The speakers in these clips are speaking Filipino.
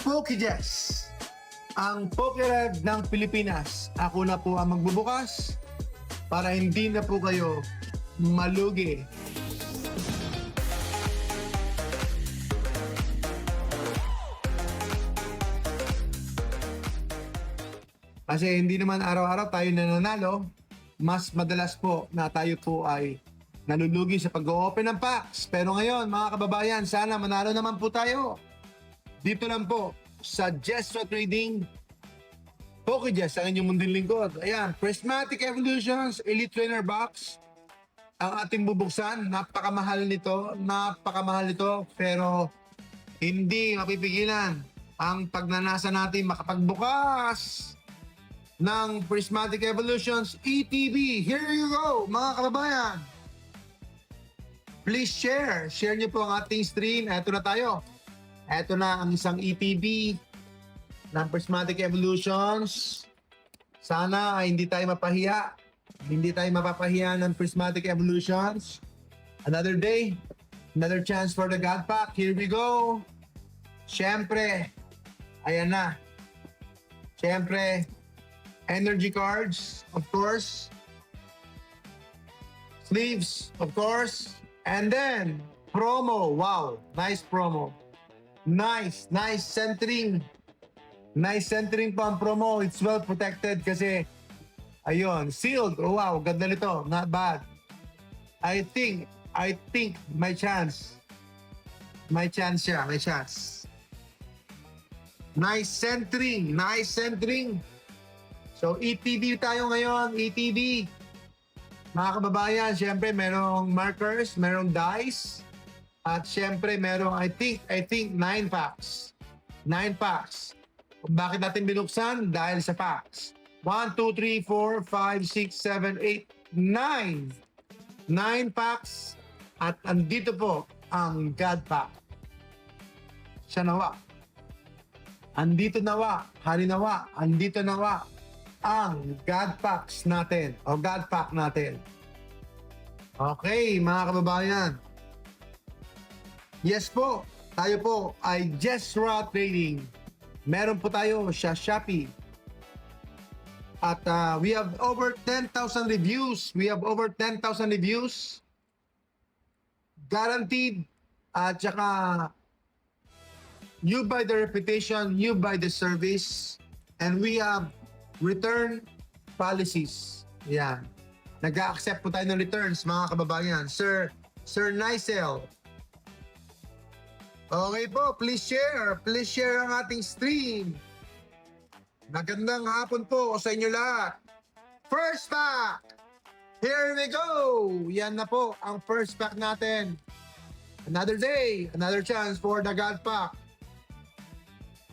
PokeJess, ang PokeRev ng Pilipinas. Ako na po ang magbubukas para hindi na po kayo malugi. Kasi hindi naman araw-araw tayo nananalo, mas madalas po na tayo po ay nalulugi sa pag-open ng packs. Pero ngayon, mga kababayan, sana manalo naman po tayo. Dito lang po sa Jesra Trading PokeJess, ang inyong munding lingkod. Ayan, Prismatic Evolutions Elite Trainer Box ang ating bubuksan. Napakamahal nito, pero hindi mapipigilan ang pagnanasa natin makapagbukas ng Prismatic Evolutions ETB. Here you go, mga kababayan. Please share. Share niyo po ang ating stream. Eto na tayo. Eto na ang isang ETB ng Prismatic Evolutions. Sana ay hindi tayo mapahiya. Hindi tayo mapapahiya ng Prismatic Evolutions. Another day, another chance for the God Pack. Here we go. Siyempre, ayan na. Siyempre, energy cards, of course. Sleeves, of course. And then, promo. Wow, nice promo. Nice centering. Nice centering po ang promo. It's well protected kasi, ayun, sealed. Oh, wow, ganda nito. Not bad. I think, may chance. May chance siya, may chance. Nice centering. So, ETB tayo ngayon, ETB. Mga kababayan, syempre merong markers, merong dice, at syempre merong, I think 9 packs. 9 packs. Kung bakit natin binuksan? Dahil sa packs. 1, 2, 3, 4, 5, 6, 7, 8, 9. 9 packs. At andito po ang God Pack. Siya nawa. Andito nawa. Halinawa. Andito nawa ang God Packs natin o God Pack natin. Okay, mga kababayan. Yes po, tayo po ay Jesra Trading. Meron po tayo sa Shopee. At we have over 10,000 reviews. Guaranteed. At saka you buy the reputation, you buy the service. And we have return policies. Yan. Nag-a-accept po tayo ng returns, mga kababayan. Sir Nicel. Okay po, please share. Please share ang ating stream. Magandang hapon po sa inyo lahat. First pack! Here we go! Yan na po ang first pack natin. Another day, another chance for the God Pack.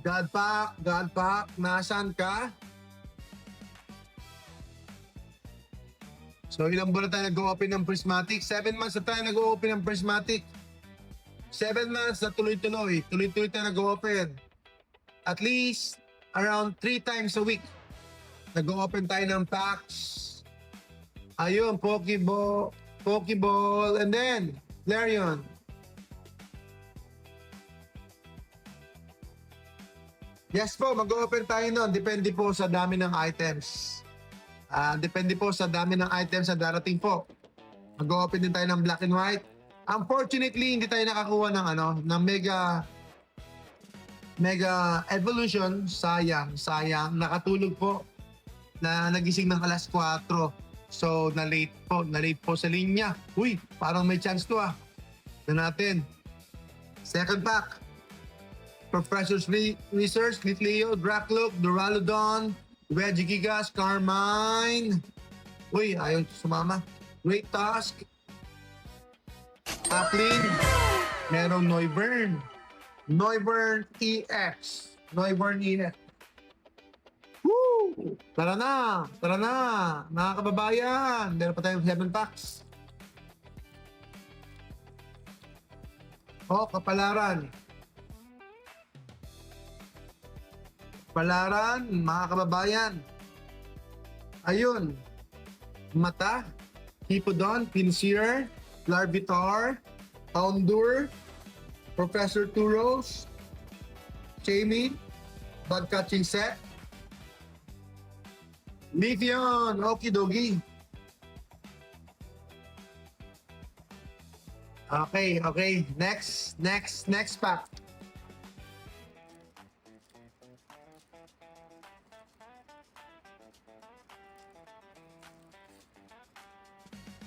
God Pack, nasaan ka? So, ilang buwan na tayo nag-open ng Prismatic? 7 months na tayo nag-open ng Prismatic. 7 months na tuloy-tuloy. Tuloy-tuloy tayo nag-open. At least, around 3 times a week. Nag-open tayo ng packs. Ayun, Pokeball, and then, Larion. Yes po, mag-open tayo nun. Depende po sa dami ng items. Depende po sa dami ng items na darating po. Mag-open din tayo ng black and white. Unfortunately, hindi tayo nakakuha ng mega evolution. Sayang. Nakatulog po na nagising ng alas 4. So, na-late po sa linya. Uy, parang may chance to Na natin. Second pack. Professor's Research, Litleo, Dracloak, Duraludon, Regigigas, Carmine. Uy, ayaw sumama. Great Tusk. Taplin. Merong Noivern. Noivern EX. Woo! Tara na. Mga kababayan. Meron pa tayong 7 packs. Oh, kapalaran. Mga kababayan. Ayun. Mata, Hippodon, Pinsir, Larvitar, Houndour, Professor Turos, Jamie, bug catching set. Leafeon, okidogi. Okay. Next pack.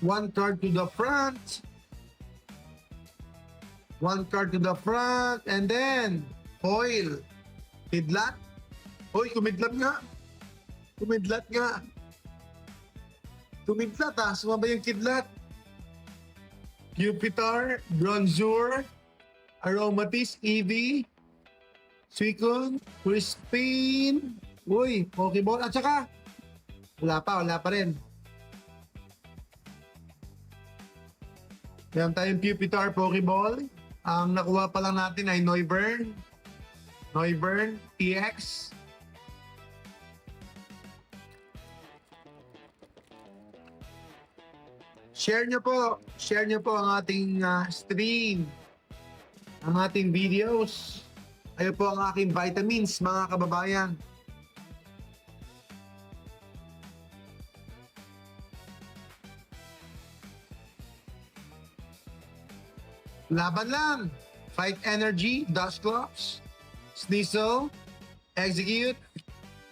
One card to the front. One card to the front. And then, foil. Kidlat. Hoy, kumidlat nga. Kumidlat nga. Kumidlat ha. Sumaba yung kidlat. Jupiter, Bronzor, Aromatisse, Eevee, Suicune, Crispin, uy, Pokeball, at saka, wala pa rin. Meron tayong Jupiter, Pokeball. Ang nakuha pa lang natin ay Noivern, EX. Share nyo po ang ating stream, ang ating videos. Ayo po ang aking vitamins, mga kababayan. Laban lang. Fight Energy, Dusclops, Sneasel, Execute,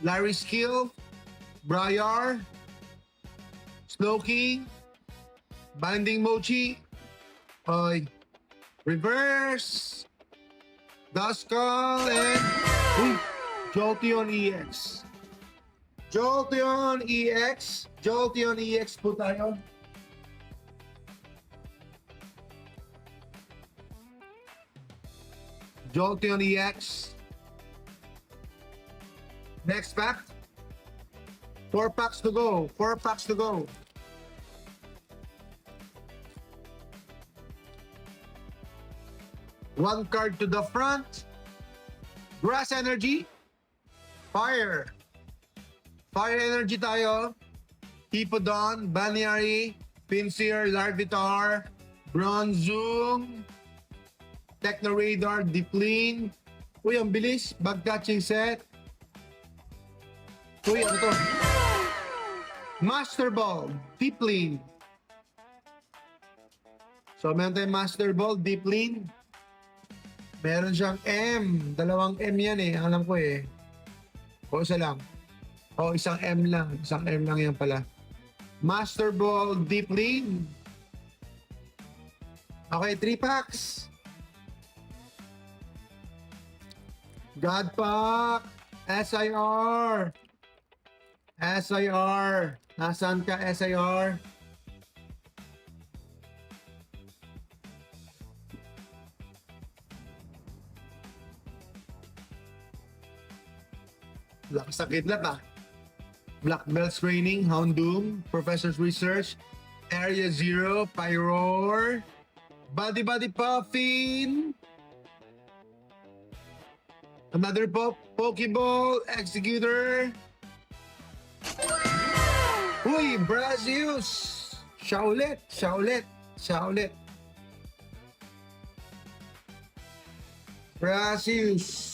Larry Skill, Briar, Slowking, Binding Mochi, Reverse, Duskull, and Jolteon EX. Jolteon EX po tayo. Jolteon EX. Next pack. 4 packs to go. One card to the front. Grass Energy. Fire Energy tayo. Hippowdon, Banary, Pinsir, Larvitar, Bronzong, Technoradar, Dipling. Uy, ang bilis. Bug catching set. Uy, ano to? Master Ball, Dipling. So, meron tayong Master Ball, Dipling. Meron siyang M. Dalawang M yan eh. Alam ko eh. O isa lang. O isang M lang. Isang M lang yan pala. Master Ball Deep Lean. Okay, 3 packs. God Pack. SIR. Nasaan ka, SIR? Lakas na kidlat ah. Black Belts Training, Houndoom, Professor's Research, Area Zero, Pyroar, Buddy Puffin, another Pokeball, Executor, uy, Brazius, Shaulet, Brazius,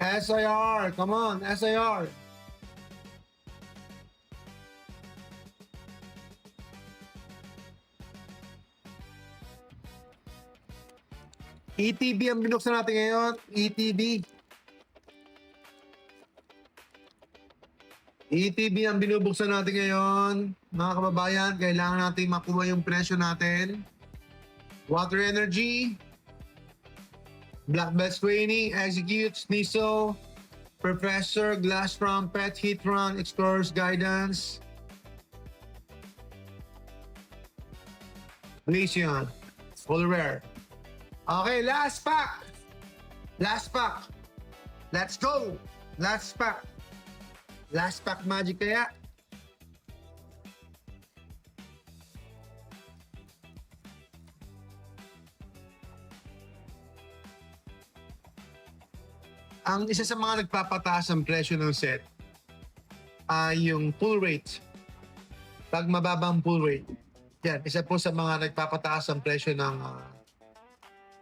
SIR, come on, SIR. ETB ang binuksan natin ngayon. ETB ang binubuksan natin ngayon. Mga kababayan, kailangan natin makuha yung presyo natin. Water Energy, Black Belts Training, Execute, Sneasel, Professor, Glass Trumpet, Heatron, Explorer's Guidance, Glaceon, Full Rare. Okay, last pack. Let's go. Last pack magic kaya. Ang isa sa mga nagpapataas ang presyo ng set ay yung pull rate. Pag mababang pull rate. Yan, isa po sa mga nagpapataas ang presyo ng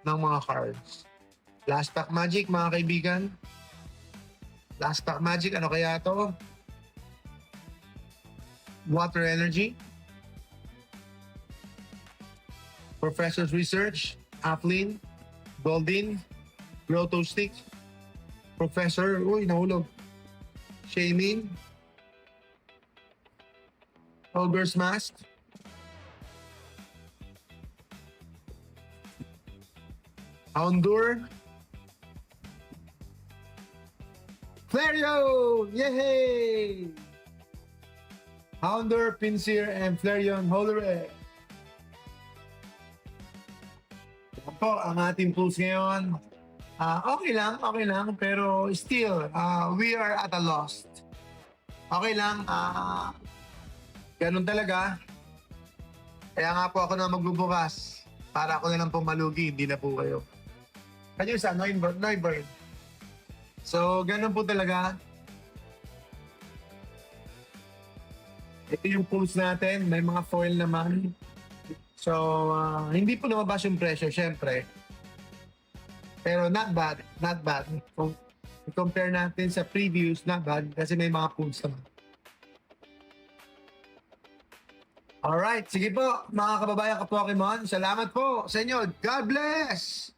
ng mga cards. Last pack magic, mga kaibigan. Last pack magic, ano kaya to? Water energy. Professor's research. Afflin. Goldin. Grotto stick. Professor, uy, nahulog. Shamin. Ogre's mask. Houndour. Flareon! Yay! Houndour, Pinsir, and Flareon Holore. Yan po ang ating pulls ngayon. Okay lang, pero still, we are at a loss. Okay lang, ganun talaga. Kaya nga po ako na magbubukas para ako na lang po malugi, hindi na po kayo. Kanyo sa Neuburn. So, ganun po talaga. Ito yung pulls natin. May mga foil naman. So, hindi po lumabas yung presyo, syempre. Pero not bad. Kung compare natin sa previous, not bad. Kasi may mga pulls naman. Alright, sige po, mga kababayan ka Pokemon. Salamat po sa inyo. God bless!